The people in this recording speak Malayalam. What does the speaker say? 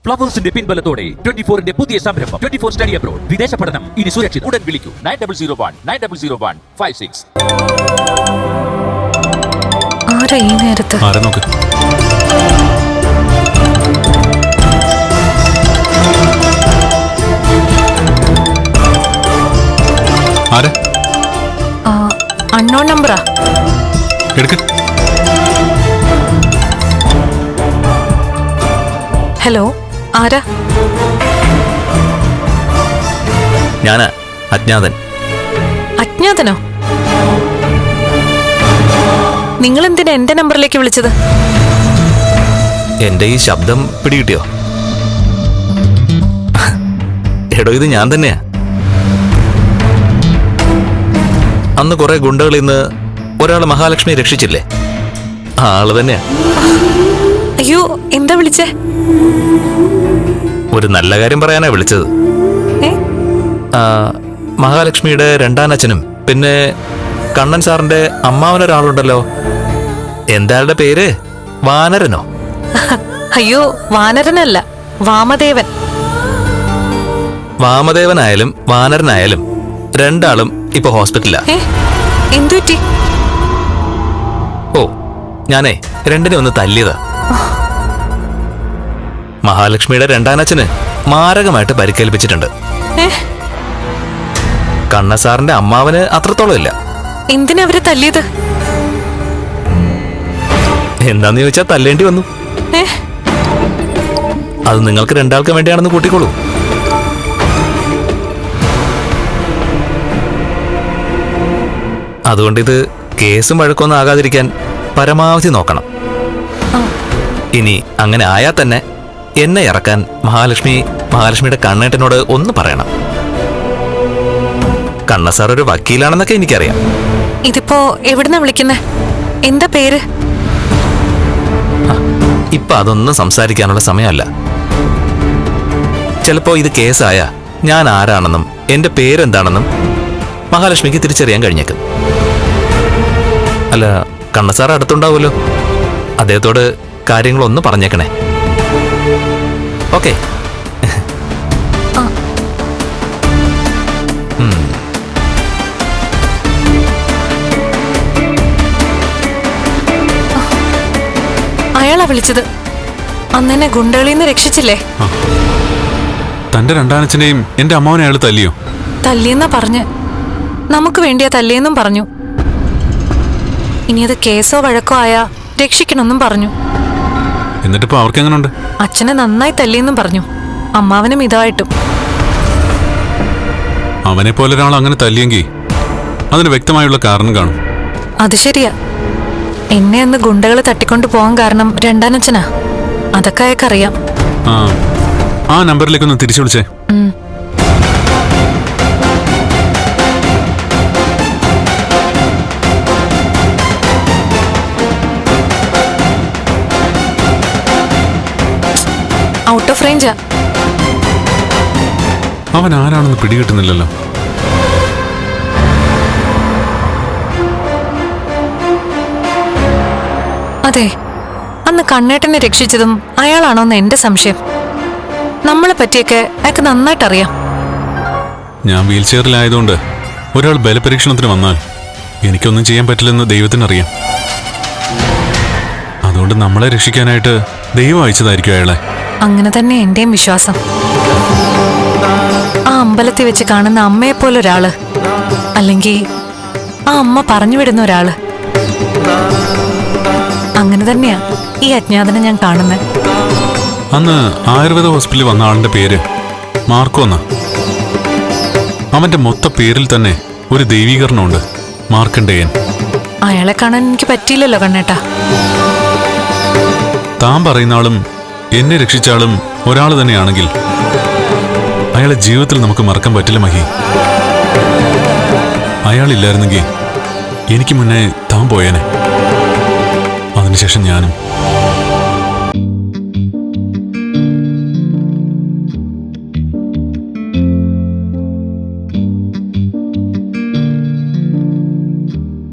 ഫ്ലവേഴ്സിന്റെ പിൻബലത്തോടെ 24ന്റെ പുതിയ സംരംഭം 24 സ്റ്റഡി അബ്രോഡ്. വിദേശ പഠനം ഇനി സുരക്ഷിത്. ഉടൻ വിളിക്കൂ 9001 ആരാ ഈ നേരത്ത്? നോക്ക്. അൺനോൺ നമ്പറാ. എടുക്ക്. ഹലോ, ആരാ? ഞാനാ അജ്ഞാതൻ. അജ്ഞാതനോ? നിങ്ങൾ എന്തിനാ എന്റെ നമ്പറിലേക്ക് വിളിച്ചത്? എന്റെ ഈ ശബ്ദം പിടികിട്ടിയോ? എടോ, ഇത് ഞാൻ തന്നെയാ. അന്ന് കുറെ ഗുണ്ടകളിൽ നിന്ന് ഒരാള് മഹാലക്ഷ്മി രക്ഷിച്ചില്ലേ? ആ ആള് തന്നെയാ. അയ്യോ, എന്താ വിളിച്ചേ? ഒരു നല്ല കാര്യം പറയാനാ വിളിച്ചത്. മഹാലക്ഷ്മിയുടെ രണ്ടാനച്ഛനും പിന്നെ കണ്ണൻ സാറിന്റെ അമ്മാവനൊരാളുണ്ടല്ലോ, എന്താളുടെ പേര്? വാനരനോ? അയ്യോ, വാനരനല്ല, വാമദേവൻ. വാമദേവനായാലും വാനരനായാലും രണ്ടാളും ഇപ്പൊ ഹോസ്പിറ്റലിലാ. എന്തുപറ്റി? ഓ, ഞാനേ രണ്ടിനെ ഒന്ന് തല്ലിയതാ. മഹാലക്ഷ്മിയുടെ രണ്ടാനച്ഛന് മാരകമായിട്ട് പരിക്കേൽപ്പിച്ചിട്ടുണ്ട്. കണ്ണസാറിന്റെ അമ്മാവന് അത്രത്തോളം ഇല്ല. എന്തിനാ അവര് തല്ലിയത്? എന്താന്ന് ചോദിച്ചാൽ തല്ലേണ്ടി വന്നു. അത് നിങ്ങൾക്ക് രണ്ടാൾക്കും വേണ്ടിയാണെന്ന് കൂട്ടിക്കോളൂ. അതുകൊണ്ട് ഇത് കേസും വഴക്കൊന്നും ആകാതിരിക്കാൻ പരമാവധി നോക്കണം. ഇനി അങ്ങനെ ആയാൽ തന്നെ എന്നെ ഇറക്കാൻ മഹാലക്ഷ്മിയുടെ കണ്ണേട്ടനോട് ഒന്ന് പറയണം. കണ്ണസാർ ഒരു വക്കീലാണെന്നൊക്കെ എനിക്കറിയാം. ഇതിപ്പോ എവിടുന്നാ വിളിക്കുന്നേ? എന്താ പേര്? ഇപ്പൊ അതൊന്നും സംസാരിക്കാനുള്ള സമയമല്ല. ചിലപ്പോ ഇത് കേസായ ഞാൻ ആരാണെന്നും എന്റെ പേരെന്താണെന്നും മഹാലക്ഷ്മിക്ക് തിരിച്ചറിയാൻ കഴിഞ്ഞേക്കും. അല്ല, കണ്ണസാർ അടുത്തുണ്ടാവുമല്ലോ, അദ്ദേഹത്തോട് കാര്യങ്ങളൊന്ന് പറഞ്ഞേക്കണേ. ഓക്കെ? അയാളാ വിളിച്ചത്. അന്നെന്നെ ഗുണ്ടകളിന്ന് രക്ഷിച്ചില്ലേ? തന്റെ രണ്ടാനച്ഛനെയും എന്റെ അമ്മാവനെ അയാൾ തല്ലിയോ? തല്ലിയെന്നാ പറഞ്ഞ്. നമുക്ക് വേണ്ടിയാ തല്ലിയെന്നും പറഞ്ഞു. ഇനി അത് കേസോ വഴക്കോ ആയാ രക്ഷിക്കണമെന്നും പറഞ്ഞു. എന്നിട്ടിപ്പോ അവർക്ക് എങ്ങനെയുണ്ട്? അച്ഛനെ നന്നായി തല്ലിയെന്നും പറഞ്ഞു, അമ്മാവനും ഇതായിട്ടും. അവനെ പോലെ ഒരാൾ അങ്ങനെ തല്ലിയെങ്കിൽ അതിന് വ്യക്തമായുള്ള കാരണം കാണും. അത് ശരിയാ. എന്നെ അന്ന് ഗുണ്ടകള് തട്ടിക്കൊണ്ടു പോകാൻ കാരണം രണ്ടാനച്ഛനാ. അതൊക്കെ അയാൾക്കറിയാം. ആ നമ്പറിലേക്കൊന്ന് തിരിച്ചു വിളിച്ചേ. ഔട്ട് ഓഫ് റേഞ്ചാ. അവൻ ആരാണെന്ന് പിടികിട്ടുന്നില്ലല്ലോ. അതെ, അന്ന് കണ്ണേട്ടനെ രക്ഷിച്ചതും അയാളാണോന്ന് എന്റെ സംശയം. നമ്മളെ പറ്റിയൊക്കെ അയാൾക്ക് നന്നായിട്ടറിയാം. ഞാൻ വീൽ ചെയറിലായതുകൊണ്ട് ഒരാൾ ബലപരീക്ഷണത്തിന് വന്നാൽ എനിക്കൊന്നും ചെയ്യാൻ പറ്റില്ലെന്ന് ദൈവത്തിനറിയാം. അതുകൊണ്ട് നമ്മളെ രക്ഷിക്കാനായിട്ട് ദൈവം അയച്ചതായിരിക്കും അയാളെ. അങ്ങനെ തന്നെ എന്റെയും വിശ്വാസം. ആ അമ്പലത്തിൽ വെച്ച് കാണുന്ന അമ്മയെപ്പോലൊരാള്, അല്ലെങ്കിൽ ആ അമ്മ പറഞ്ഞു വിടുന്ന ഒരാള്, അങ്ങനെ തന്നെയാ ഈ അജ്ഞാതനെ ഞാൻ കാണുന്നത്. അന്ന് ആയുർവേദ ഹോസ്പിറ്റലിൽ വന്ന ആളിന്റെ പേര് മാർക്കോ എന്നാ. അവന്റെ മൊത്ത പേരിൽ തന്നെ ഒരു ദൈവീകരണമുണ്ട്, മാർക്കണ്ഡേയൻ. അയാളെ കാണാൻ എനിക്ക് പറ്റിയില്ലല്ലോ കണ്ണേട്ടാ. താൻ പറയുന്ന ആളും എന്നെ രക്ഷിച്ച ആളും ഒരാൾ തന്നെയാണെങ്കിൽ അയാളെ ജീവിതത്തിൽ നമുക്ക് മറക്കാൻ പറ്റില്ല മഹി. അയാളില്ലായിരുന്നെങ്കിൽ എനിക്ക് മുന്നേ താൻ പോയേനെ. അതിനുശേഷം ഞാനും.